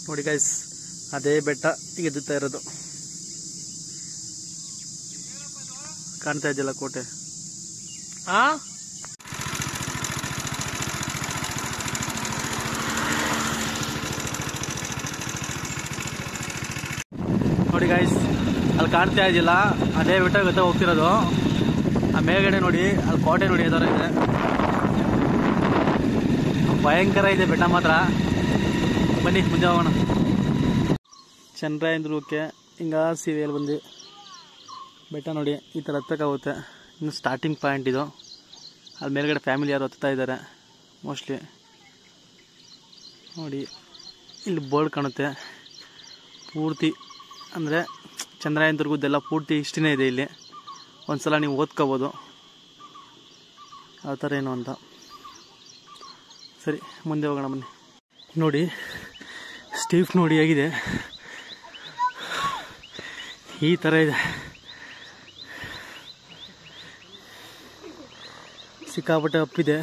ನೋಡಿ ಗೈಸ್, ಅದೇ ಬೆಟ್ಟ ಈಗ ಎದ್ದುತ್ತಾ ಇರೋದು. ಕಾಣ್ತಾ ಇದೆಯಲ್ಲ ಕೋಟೆ. ನೋಡಿ ಗೈಸ್, ಅಲ್ಲಿ ಕಾಣ್ತಾ ಇದೆಯಲ್ಲ ಅದೇ ಬೆಟ್ಟ ಗೊತ್ತಾ ಹೋಗ್ತಿರೋದು. ಆ ಮೇಲ್ಗಡೆ ನೋಡಿ, ಅಲ್ಲಿ ಕೋಟೆ ನೋಡಿ ಅದರ ಇದೆ. ಭಯಂಕರ ಇದೆ ಬೆಟ್ಟ ಮಾತ್ರ. ಬನ್ನಿ ಮುಂದೆ ಹೋಗೋಣ. ಚಂದ್ರಾಯಂದ್ರಕ್ಕೆ ಹಿಂಗ ಸೀರಿಯಲ್ ಬಂದು ಬೆಟ್ಟ ನೋಡಿ ಈ ಥರ ಹತ್ತಕ್ಕಾಗುತ್ತೆ. ಇನ್ನು ಸ್ಟಾರ್ಟಿಂಗ್ ಪಾಯಿಂಟ್ ಇದು. ಅಲ್ಲಿ ಮೇಲ್ಗಡೆ ಫ್ಯಾಮಿಲಿ ಯಾರು ಹತ್ತಾ ಇದ್ದಾರೆ ಮೋಸ್ಟ್ಲಿ. ನೋಡಿ ಇಲ್ಲಿ ಬೋರ್ಡ್ ಕಾಣುತ್ತೆ ಪೂರ್ತಿ, ಅಂದರೆ ಚಂದ್ರಾಯಂದ್ರಗುದ್ದೆಲ್ಲ ಪೂರ್ತಿ ಹಿಸ್ಟ್ರಿನೇ ಇದೆ ಇಲ್ಲಿ. ಒಂದ್ಸಲ ನೀವು ಓದ್ಕೋಬೋದು ಯಾವ ಥರ ಏನು ಅಂತ. ಸರಿ ಮುಂದೆ ಹೋಗೋಣ ಬನ್ನಿ. ನೋಡಿ ಸ್ಟೀಫ್ ನೋಡಿ ಹೇಗಿದೆ, ಈ ಥರ ಇದೆ. ಸಿಕ್ಕಾಪಟ್ಟೆ ಅಪ್ಪಿದೆ.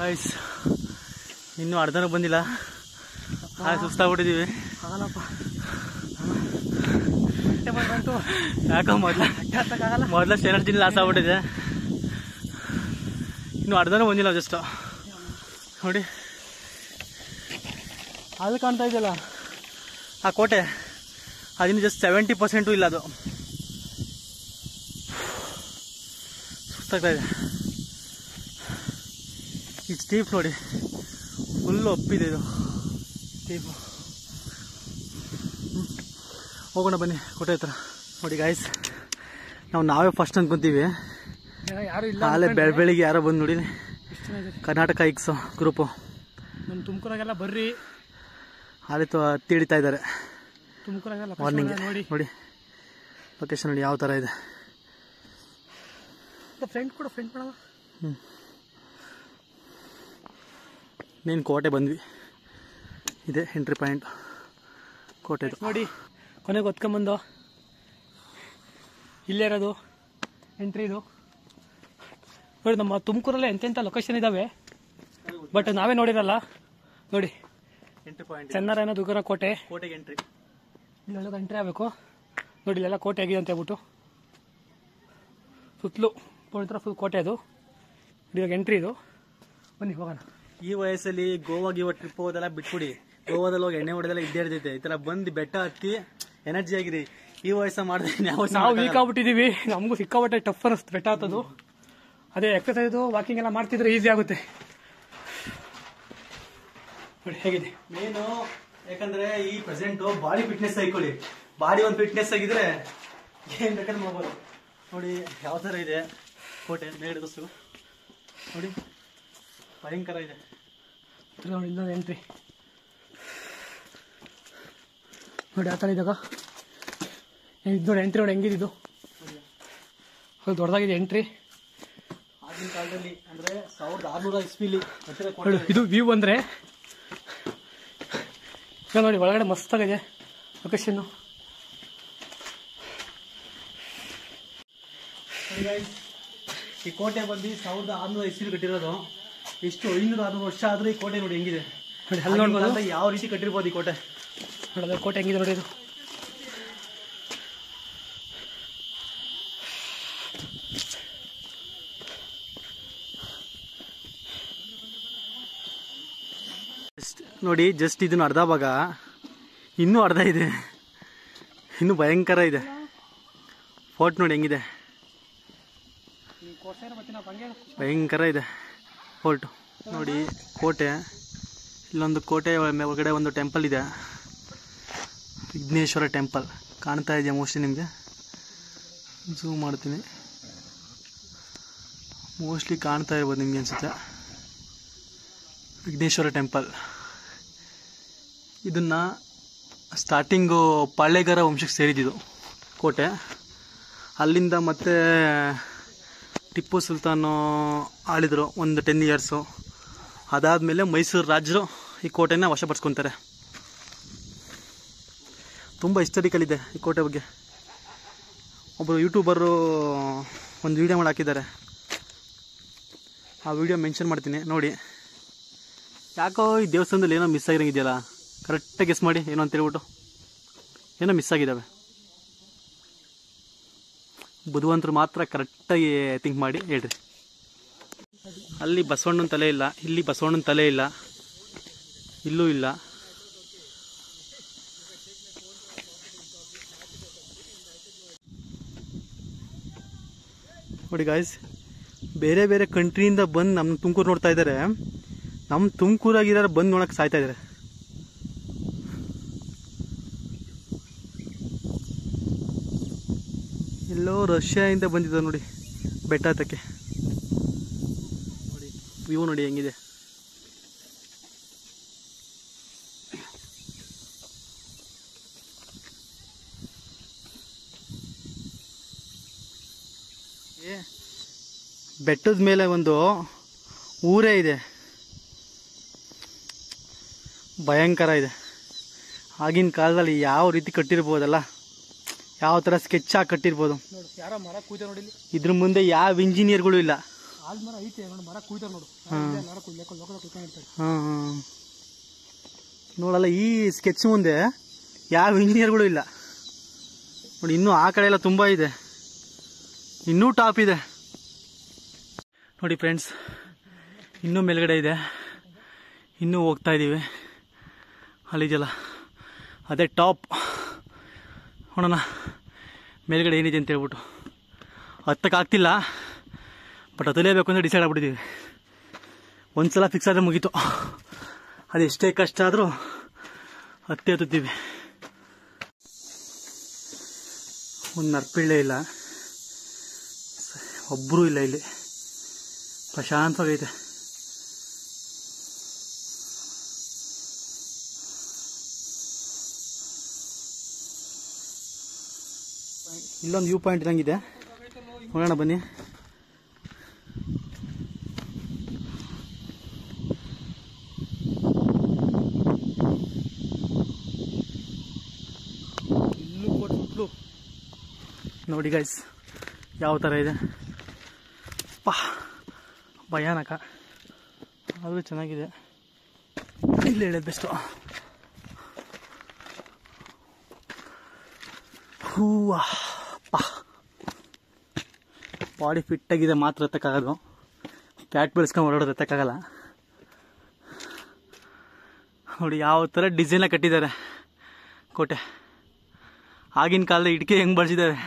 ಆಯ್ಸ್ ಇನ್ನೂ ಅರ್ಧನೂ ಬಂದಿಲ್ಲ, ಸುಸ್ತಾಗ್ಬಿಟ್ಟಿದ್ದೀವಿ. ಯಾಕೋ ಮೊದಲಷ್ಟು ಎನರ್ಜಿನ ಲಾಸ್ ಆಗ್ಬಿಟ್ಟಿದೆ. ಇನ್ನು ಅರ್ಧನೂ ಬಂದಿಲ್ಲ ಜಸ್ಟ್. ನೋಡಿ ಅಲ್ಲಿ ಕಾಣ್ತಾ ಇದೆಯಲ್ಲ ಆ ಕೋಟೆ, ಅದಿನ್ನು ಜಸ್ಟ್ 70% ಇಲ್ಲ. ಅದು ಸುಸ್ತಾಗ್ತಾ ಇದೆ. ಈ ಸ್ಟೀಪ್ ನೋಡಿ ಫುಲ್ಲು ಒಪ್ಪಿದೆ ಇದು ಸ್ಟೀಪು. ಹೋಗೋಣ ಬನ್ನಿ ಕೋಟೆ ಹತ್ರ. ನೋಡಿ ಗಾಯ್ಸ್, ನಾವೇ ಫಸ್ಟ್ ಅಂದ್ಕೊಂತೀವಿ. ಅಲ್ಲೇ ಬೆಳಿಗ್ಗೆ ಯಾರೋ ಬಂದು ನೋಡಿ, ಕರ್ನಾಟಕ ಇಕ್ಸ್ ಗ್ರೂಪು ನಮ್ಮ ತುಮಕೂರಾಗೆಲ್ಲ ಬರ್ರಿ ಅಲ್ಲಿ ತಿಳಿತಾ ಇದ್ದಾರೆ. ತುಮಕೂರಾಗೆಲ್ಲ ಮಾರ್ನಿಂಗ್ ನೋಡಿ ಲೊಕೇಶನ್ ನೋಡಿ ಯಾವ ಥರ ಇದೆ. ಫ್ರೆಂಡ್ ಕೂಡ ಫ್ರೆಂಡ್ ಮಾಡೋಣ. ಮೇನ್ ಕೋಟೆ ಬಂದ್ವಿ, ಇದೆ ಎಂಟ್ರಿ ಪಾಯಿಂಟ್ ಕೋಟೆದು. ನೋಡಿ ಕೊನೆಗೆ ಹೊತ್ಕೊಂಬಂದು ಇಲ್ಲೇ ಇರೋದು ಎಂಟ್ರಿ ಇದು. ನೋಡಿ ನಮ್ಮ ತುಮಕೂರಲ್ಲೇ ಎಂತೆಂಥ ಲೊಕೇಶನ್ ಇದ್ದಾವೆ, ಬಟ್ ನಾವೇ ನೋಡಿರಲ್ಲ. ನೋಡಿ ಎಂಟ್ರಿ ಪಾಯಿಂಟ್ ಚನ್ನರಾಯನದುರ್ಗ ಕೋಟೆ, ಕೋಟೆಗೆ ಎಂಟ್ರಿ. ಇಲ್ಲೆಲ್ಲ ಎಂಟ್ರಿ ಆಗಬೇಕು. ನೋಡಿ ಇಲ್ಲೆಲ್ಲ ಕೋಟೆ ಆಗಿದೆ ಅಂತ ಹೇಳ್ಬಿಟ್ಟು ಸುತ್ತಲೂ ಫುಲ್ ಕೋಟೆ ಅದು. ಇವಾಗ ಎಂಟ್ರಿ ಇದು. ಬನ್ನಿ ಹೋಗೋಣ. ಈ ವಯಸ್ಸಲ್ಲಿ ಗೋವಾಗೆ ಟ್ರಿಪ್ ಹೋಗೋದೆಲ್ಲ ಬಿಟ್ಬಿಡಿ. ಗೋವಾದಲ್ಲಿ ಹೋಗಿ ಎಣ್ಣೆ ಹೊಡೆದೆಲ್ಲ ಇದ್ದೇ ಇರ್ತೈತೆ. ಈ ತರ ಬಂದು ಬೆಟ್ಟ ಹತ್ತಿ ಎನರ್ಜಿ ಆಗಿರಿ. ಈ ವಯಸ್ಸ ಮಾಡಿದ್ರೆ ನಾವು ವೀಕ್ ಆಗ್ಬಿಟ್ಟಿದೀವಿ. ನಮಗೂ ಸಿಕ್ಕಾಪಟ್ಟೆ ಟಫ್ ಅನಿಸ್ತು ಬೆಟ್ಟ ಹತ್ತೋದು. ಅದೇ ಎಕ್ಸರ್ಸೈಸ್ ವಾಕಿಂಗ್ ಎಲ್ಲ ಮಾಡ್ತಿದ್ರೆ ಈಸಿ ಆಗುತ್ತೆ. ನೋಡಿ ಹೇಗಿದೆ ಮೇನು. ಯಾಕಂದ್ರೆ ಈ ಪ್ರೆಸೆಂಟ್ ಬಾಡಿ ಫಿಟ್ನೆಸ್ ಹಾಕೊಳ್ಳಿ. ಬಾಡಿ ಒಂದು ಫಿಟ್ನೆಸ್ ಆಗಿದ್ರೆ ಏನ್ ಬೇಕಾದ್ರೆ ಮಾಡ್ಬೋದು. ನೋಡಿ ಯಾವ ತರ ಇದೆ ಕೋಟೆ ಮೇಲ್ಗಡೆ. ನೋಡಿ ಭಯಂಕರ ಇದೆ. ನೋಡಿ ಇಲ್ಲೊಂದು ಎಂಟ್ರಿ ನೋಡಿ ಆ ಥರ ಇದ್ದಾಗ ಇದು ನೋಡಿ ಎಂಟ್ರಿ ನೋಡಿ ಹೆಂಗಿದ್ದು. ಅದು ದೊಡ್ಡದಾಗಿದೆ ಎಂಟ್ರಿ. ಆಗಿನ ಕಾಲದಲ್ಲಿ ಅಂದ್ರೆ 1600 ಇಸ್ವಿಲಿ ಇದು ವ್ಯೂ ಅಂದರೆ ನೋಡಿ ಒಳಗಡೆ ಮಸ್ತಾಗಿದೆ ಲೊಕೇಶನ್ನು. ಈ ಕೋಟೆ ಬಂದು 1600 ಇಸ್ವಿಲಿ ಕಟ್ಟಿರೋದು. ಎಷ್ಟು 500-600 ವರ್ಷ ಆದ್ರೂ ಈ ಕೋಟೆ ನೋಡಿ ಹೆಂಗಿದೆ. ನೋಡಿ ಅಲ್ಲಿ ನೋಡ್ಬೋದು ಯಾವ ರೀತಿ ಕಟ್ಟಿರ್ಬೋದು ಈ ಕೋಟೆ. ನೋಡೋದು ಕೋಟೆ ಹೆಂಗಿದೆ ನೋಡಿ. ಇದು ನೋಡಿ ಜಸ್ಟ್ ಇದನ್ನು ಅರ್ಧ ಭಾಗ, ಇನ್ನೂ ಅರ್ಧ ಇದೆ, ಇನ್ನೂ ಭಯಂಕರ ಇದೆ. ಫೋರ್ಟ್ ನೋಡಿ ಹೆಂಗಿದೆ, ಭಯಂಕರ ಇದೆ ಫೋರ್ಟ್ ನೋಡಿ. ಕೋಟೆ ಇಲ್ಲೊಂದು ಕೋಟೆ ಒಳಗಡೆ ಒಂದು ಟೆಂಪಲ್ ಇದೆ, ವಿಘ್ನೇಶ್ವರ ಟೆಂಪಲ್ ಕಾಣ್ತಾ ಇದೆಯಾ ಮೋಸ್ಟ್ಲಿ ನಿಮಗೆ. ಝೂಮ್ ಮಾಡ್ತೀನಿ, ಮೋಸ್ಟ್ಲಿ ಕಾಣ್ತಾ ಇರ್ಬೋದು ನಿಮಗೆ ಅನ್ಸುತ್ತೆ. ವಿಘ್ನೇಶ್ವರ ಟೆಂಪಲ್ ಇದನ್ನು ಸ್ಟಾರ್ಟಿಂಗು ಪಾಳೆಗಾರ ವಂಶಕ್ಕೆ ಸೇರಿದ್ದು ಕೋಟೆ. ಅಲ್ಲಿಂದ ಮತ್ತೆ ಟಿಪ್ಪು ಸುಲ್ತಾನು ಆಳಿದರು ಒಂದು 10 ಇಯರ್ಸು. ಅದಾದಮೇಲೆ ಮೈಸೂರು ರಾಜರು ಈ ಕೋಟೆನ ವಶಪಡಿಸ್ಕೊತಾರೆ. ತುಂಬ ಹಿಸ್ಟಾರಿಕಲ್ ಇದೆ ಈ ಕೋಟೆ ಬಗ್ಗೆ. ಒಬ್ಬರು ಯೂಟ್ಯೂಬರು ಒಂದು ವೀಡಿಯೋ ಮಾಡಿ ಹಾಕಿದ್ದಾರೆ. ಆ ವಿಡಿಯೋ ಮೆನ್ಷನ್ ಮಾಡ್ತೀನಿ ನೋಡಿ. ಯಾಕೋ ಈ ದೇವಸ್ಥಾನದಲ್ಲಿ ಏನೋ ಮಿಸ್ ಆಗಿರಂಗಿದೆಯಲ್ಲ, ಕರೆಕ್ಟಾಗಿ ಗೆಸ್ ಮಾಡಿ ಏನೋ ಅಂತ ಹೇಳ್ಬಿಟ್ಟು. ಏನೋ ಮಿಸ್ ಆಗಿದ್ದಾವೆ. ಬುದ್ಧಿವಂತರು ಮಾತ್ರ ಕರೆಕ್ಟಾಗಿ ಥಿಂಕ್ ಮಾಡಿ ಹೇಳ್ರಿ. ಅಲ್ಲಿ ಬಸವಣ್ಣನ ತಲೆ ಇಲ್ಲ, ಇಲ್ಲಿ ಬಸವಣ್ಣನ ತಲೆ ಇಲ್ಲ, ಇಲ್ಲೂ ಇಲ್ಲ. ನೋಡಿ ಗಾಯ್ಸ್, ಬೇರೆ ಬೇರೆ ಕಂಟ್ರಿಯಿಂದ ಬಂದು ನಮ್ಮ ತುಮಕೂರು ನೋಡ್ತಾ ಇದ್ದಾರೆ. ನಮ್ಮ ತುಮಕೂರಾಗಿರೋ ಬಂದು ನೋಡಕ್ಕೆ ಸಾಯ್ತಾ ಇದ್ದಾರೆ. ಎಲ್ಲೋ ರಷ್ಯಾದಿಂದ ಬಂದಿದ್ದಾರೆ ನೋಡಿ ಬೆಟ್ಟ ಹತ್ತಕ್ಕೆ. ನೋಡಿ ವ್ಯೂ ನೋಡಿ ಹೆಂಗಿದೆ. ಬೆಟ್ಟದ ಮೇಲೆ ಒಂದು ಊರೇ ಇದೆ, ಭಯಂಕರ ಇದೆ. ಆಗಿನ ಕಾಲದಲ್ಲಿ ಯಾವ ರೀತಿ ಕಟ್ಟಿರ್ಬೋದಲ್ಲ, ಯಾವ ಥರ ಸ್ಕೆಚ್ ಆಗಿ ಕಟ್ಟಿರ್ಬೋದು. ಇದ್ರ ಮುಂದೆ ಯಾವ ಇಂಜಿನಿಯರ್ಗಳು ಇಲ್ಲ. ನೋಡಲ್ಲ, ಈ ಸ್ಕೆಚ್ ಮುಂದೆ ಯಾವ ಇಂಜಿನಿಯರ್ಗಳು ಇಲ್ಲ ನೋಡಿ. ಇನ್ನೂ ಆ ಕಡೆ ಎಲ್ಲ ತುಂಬ ಇದೆ, ಇನ್ನೂ ಟಾಪ್ ಇದೆ ನೋಡಿ ಫ್ರೆಂಡ್ಸ್. ಇನ್ನೂ ಮೇಲ್ಗಡೆ ಇದೆ, ಇನ್ನೂ ಹೋಗ್ತಾ ಇದ್ದೀವಿ. ಅಲ್ಲಿದೆಯಲ್ಲ ಅದೇ ಟಾಪ್. ನೋಡೋಣ ಮೇಲ್ಗಡೆ ಏನಿದೆ ಅಂತ ಹೇಳ್ಬಿಟ್ಟು. ಹತ್ತಕ್ಕಾಗ್ತಿಲ್ಲ, ಬಟ್ ಹತ್ತಲೇಬೇಕು ಅಂದರೆ ಡಿಸೈಡ್ ಆಗ್ಬಿಟ್ಟಿದ್ದೀವಿ. ಒಂದ್ಸಲ ಫಿಕ್ಸ್ ಆದರೆ ಮುಗೀತು. ಅದೆಷ್ಟೇ ಕಷ್ಟ ಆದರೂ ಹತ್ತುತ್ತೀವಿ. ಒಂದು ನರ್ಪಿಳ್ಳೆ ಇಲ್ಲ, ಒಬ್ಬರೂ ಇಲ್ಲ. ಇಲ್ಲಿ ಪ್ರಶಾಂತವಾಗೈತೆ. ಇಲ್ಲೊಂದು ವ್ಯೂ ಪಾಯಿಂಟ್ ಇದಂಗಿದೆ, ನೋಡೋಣ ಬನ್ನಿ. ನೋಡಿ ಗೈಸ್ ಯಾವ ಥರ ಇದೆ. ಭಯಾನಕ ಆದರೂ ಚೆನ್ನಾಗಿದೆ. ಇಲ್ಲಿ ಹೇಳೋದು ಬೆಸ್ಟು. ಹೂವಾ ಬಾಡಿ ಫಿಟ್ಟಾಗಿದೆ ಮಾತ್ರ ಎತ್ತಕ್ಕಾಗೋದು. ಫ್ಯಾಟ್ ಬೆಳೆಸ್ಕೊಂಡು ಓಡಾಡೋದು ಎತ್ತಕ್ಕಾಗಲ್ಲ. ನೋಡಿ ಯಾವ ಥರ ಡಿಸೈನ ಕಟ್ಟಿದ್ದಾರೆ ಕೋಟೆ. ಆಗಿನ ಕಾಲದ ಇಟ್ಕೆ ಹೆಂಗೆ ಬಳಸಿದ್ದಾರೆ.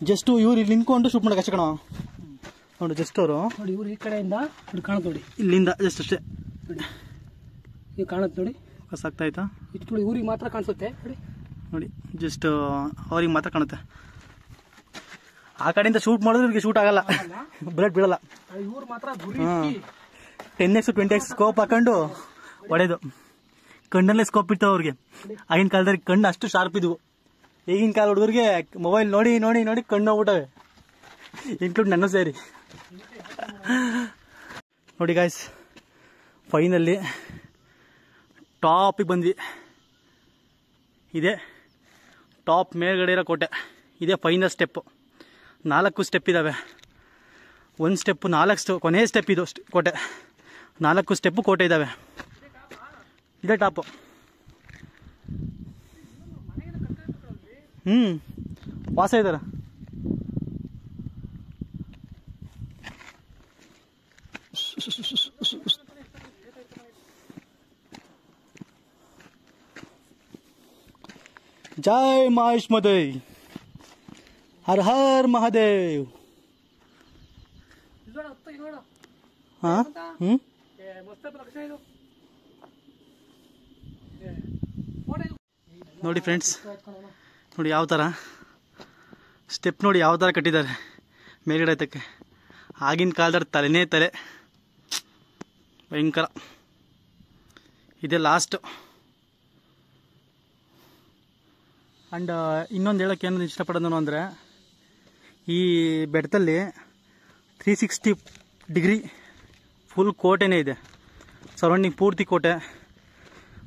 ಜಸ್ಟ್ ಇವ್ರು ಇಲ್ಲಿ ನಿಂತ್ಕೊಂಡು ಶೂಟ್ ಮಾಡಕ್ಕೆ ಅಷ್ಟೇ ಕಣ ನೋಡಿ. ಜಸ್ಟ್ ಅವರು ನೋಡಿ, ಇವ್ರು ಈ ಕಡೆಯಿಂದ ಕಾಣುತ್ತೆ ನೋಡಿ, ಇಲ್ಲಿಂದ ಜಸ್ಟ್ ಅಷ್ಟೇ ಈಗ ಕಾಣುತ್ತೆ ನೋಡಿ. ಸಾಕ್ತಾ ಆಯ್ತಾ? ಇಷ್ಟು ನೋಡಿ ಇವ್ರಿಗೆ ಮಾತ್ರ ಕಾಣಿಸುತ್ತೆ ನೋಡಿ. ನೋಡಿ ಜಸ್ಟ್ ಅವ್ರಿಗೆ ಮಾತ್ರ ಕಾಣುತ್ತೆ. ಆ ಕಡೆಯಿಂದ ಶೂಟ್ ಮಾಡಿದ್ರೆ ಇವ್ರಿಗೆ ಶೂಟ್ ಆಗಲ್ಲ, ಬ್ಲಡ್ ಬೀಳಲ್ಲ. ಇವ್ರು ಮಾತ್ರ 10x 20x ಸ್ಕೋಪ್ ಹಾಕೊಂಡು ಹೊಡೆದು ಕಣ್ಣಲ್ಲೇ ಸ್ಕೋಪ್ ಇರ್ತಾವ ಅವ್ರಿಗೆ. ಆಗಿನ ಕಾಲದಲ್ಲಿ ಕಣ್ಣು ಅಷ್ಟು ಶಾರ್ಪ್ ಇದ್ವು. ಈಗಿನ ಕಾಲ ಹುಡುಗರಿಗೆ ಮೊಬೈಲ್ ನೋಡಿ ನೋಡಿ ನೋಡಿ ಕಣ್ಣು ಹೋಗ್ಬಿಟ್ಟವೆ, ಇನ್ಕ್ಲೂಡ್ ನನ್ನ ಸೇರಿ. ನೋಡಿ ಗಾಯ್ಸ್, ಫೈನಲ್ಲಿ ಟಾಪಿಗೆ ಬಂದ್ವಿ. ಇದೇ ಟಾಪ್ ಮೇಲ್ಗಡೆ ಇರೋ ಕೋಟೆ. ಇದೇ ಫೈನಲ್ ಸ್ಟೆಪ್ಪು. 4 ಸ್ಟೆಪ್ ಇದ್ದಾವೆ. ಒಂದು ಸ್ಟೆಪ್ಪು 4 ಕೊನೆಯ ಸ್ಟೆಪ್ ಇದು ಕೋಟೆ. 4 ಸ್ಟೆಪ್ಪು ಕೋಟೆ ಇದ್ದಾವೆ. ಇದೇ ಟಾಪು. ವಾಸ ಇದ್ದಾರೆ. ಜೈ ಮಹೇಶ್ಮದೇವ್, ಹರ ಹರ್ ಮಹಾದೇವ್. ನೋಡಿ ಫ್ರೆಂಡ್ಸ್, ನೋಡಿ ಯಾವ ಥರ ಸ್ಟೆಪ್ ನೋಡಿ ಯಾವ ಥರ ಕಟ್ಟಿದ್ದಾರೆ ಮೇಲ್ಗಡೆ ಎತ್ತಕ್ಕೆ. ಆಗಿನ ಕಾಲದಲ್ಲಿ ತಲೆನೇ ತಲೆ, ಭಯಂಕರ. ಇದೇ ಲಾಸ್ಟ್. ಆ್ಯಂಡ್ ಇನ್ನೊಂದು ಹೇಳೋಕ್ಕೆ ಏನು ಇಷ್ಟಪಡೋದು ಅಂದರೆ, ಈ ಬೆಟ್ಟದಲ್ಲಿ 360 ಡಿಗ್ರಿ ಫುಲ್ ಕೋಟೆನೇ ಇದೆ, ಸರೌಂಡಿಂಗ್ ಪೂರ್ತಿ ಕೋಟೆ.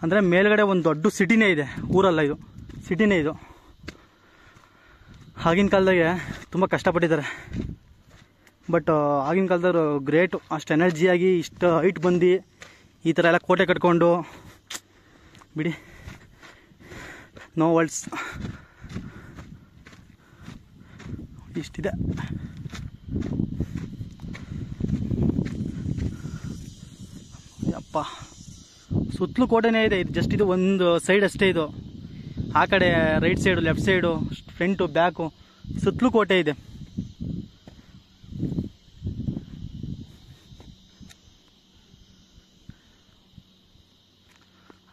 ಅಂದರೆ ಮೇಲ್ಗಡೆ ಒಂದು ದೊಡ್ಡ ಸಿಟಿನೇ ಇದೆ, ಊರಲ್ಲ ಇದು, ಸಿಟಿನೇ ಇದು. ಆಗಿನ ಕಾಲದಾಗೆ ತುಂಬ ಕಷ್ಟಪಟ್ಟಿದ್ದಾರೆ, ಬಟ್ ಆಗಿನ ಕಾಲದವ್ರು ಗ್ರೇಟು. ಅಷ್ಟು ಎನರ್ಜಿಯಾಗಿ ಇಷ್ಟು ಹೈಟ್ ಬಂದು ಈ ಥರ ಎಲ್ಲ ಕೋಟೆ ಕಟ್ಕೊಂಡು ಬಿಡಿ, ನೋ ವರ್ಡ್ಸ್. ಇಷ್ಟಿದೆ. ಅಪ್ಪ ಸುತ್ತಲೂ ಕೋಟೆನೇ ಇದೆ. ಇದು ಜಸ್ಟ್ ಇದು ಒಂದು ಸೈಡ್ ಅಷ್ಟೇ. ಇದು ಆ ಕಡೆ right side, left side, front, back ಸುತ್ತಲೂ ಕೋಟೆ ಇದೆ.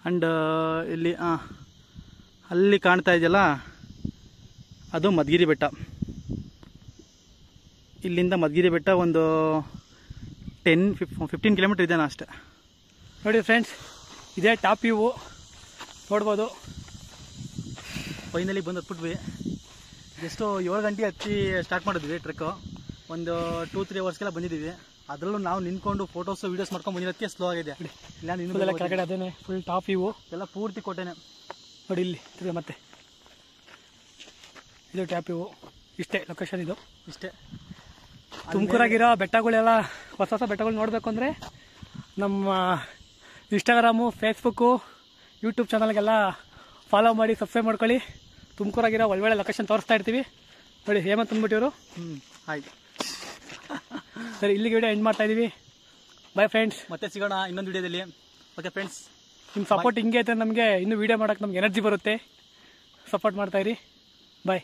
ಆ್ಯಂಡ್ ಇಲ್ಲಿ ಅಲ್ಲಿ ಕಾಣ್ತಾ ಇದೆಯಲ್ಲ ಅದು ಮಧುಗಿರಿ ಬೆಟ್ಟ. ಇಲ್ಲಿಂದ ಮಧುಗಿರಿ ಬೆಟ್ಟ ಒಂದು 10-15 ಕಿಲೋಮೀಟರ್ ಇದೆನಾ ಅಷ್ಟೇ. ನೋಡಿ ಫ್ರೆಂಡ್ಸ್, ಇದೇ ಟಾಪ್ ವ್ಯೂ ನೋಡ್ಬೋದು. ಫೈನಲಿ ಬಂದು ಹತ್ಬಿಟ್ವಿ. ಜಸ್ಟು 7 ಗಂಟೆ ಹತ್ತಿ ಸ್ಟಾರ್ಟ್ ಮಾಡಿದ್ವಿ ಟ್ರೆಕ್ಕು. ಒಂದು 2-3 ಅವರ್ಸ್ಗೆಲ್ಲ ಬಂದಿದ್ದೀವಿ. ಅದರಲ್ಲೂ ನಾವು ನಿಂತ್ಕೊಂಡು ಫೋಟೋಸು ವೀಡಿಯೋಸ್ ಮಾಡ್ಕೊಂಡು ಬಂದಿರೋದಕ್ಕೆ ಸ್ಲೋ ಆಗಿದೆ. ಇಲ್ಲ ನಿನ್ನ ಕೆಳಗಡೆ ಅದೇನೆ ಫುಲ್ ಟಾಪ್ ವ್ಯೂ ಎಲ್ಲ ಪೂರ್ತಿ ಕೋಟೆನೆ ನೋಡಿ. ಇಲ್ಲಿ ತಿರ್ಗಿ ಮತ್ತೆ ಇದು ಟಾಪ್ ವ್ಯೂ. ಇಷ್ಟೇ ಲೊಕೇಶನ್, ಇದು ಇಷ್ಟೇ. ತುಮಕೂರಾಗಿರೋ ಬೆಟ್ಟಗಳೆಲ್ಲ, ಹೊಸ ಹೊಸ ಬೆಟ್ಟಗಳು ನೋಡಬೇಕು ಅಂದರೆ ನಮ್ಮ ಇನ್ಸ್ಟಾಗ್ರಾಮು, ಫೇಸ್ಬುಕ್ಕು, ಯೂಟ್ಯೂಬ್ ಚಾನಲ್ಗೆಲ್ಲ ಫಾಲೋ ಮಾಡಿ, ಸಬ್ಸ್ಕ್ರೈಬ್ ಮಾಡ್ಕೊಳ್ಳಿ. ತುಮಕೂರಾಗಿರೋ ಒಳ್ಳೊಳ್ಳೆ ಲೊಕೇಶನ್ ತೋರಿಸ್ತಾ ಇರ್ತೀವಿ ನೋಡಿ. ಹೇಮಂತ್ ಅಂದ್ಬಿಟ್ಟಿವರು. ಆಯ್ತು, ಸರಿ, ಇಲ್ಲಿಗೆ ವಿಡಿಯೋ ಎಂಡ್ ಮಾಡ್ತಾ ಇದೀವಿ. ಬಾಯ್ ಫ್ರೆಂಡ್ಸ್, ಮತ್ತೆ ಸಿಗೋಣ ಇನ್ನೊಂದು ವಿಡಿಯೋದಲ್ಲಿ. ಓಕೆ ಫ್ರೆಂಡ್ಸ್, ನಿಮ್ಮ ಸಪೋರ್ಟ್ ಹಿಂಗೆ ಐತೆ, ನಮಗೆ ಇನ್ನೂ ವಿಡಿಯೋ ಮಾಡೋಕ್ಕೆ ನಮ್ಗೆ ಎನರ್ಜಿ ಬರುತ್ತೆ. ಸಪೋರ್ಟ್ ಮಾಡ್ತಾಯಿರಿ. ಬಾಯ್.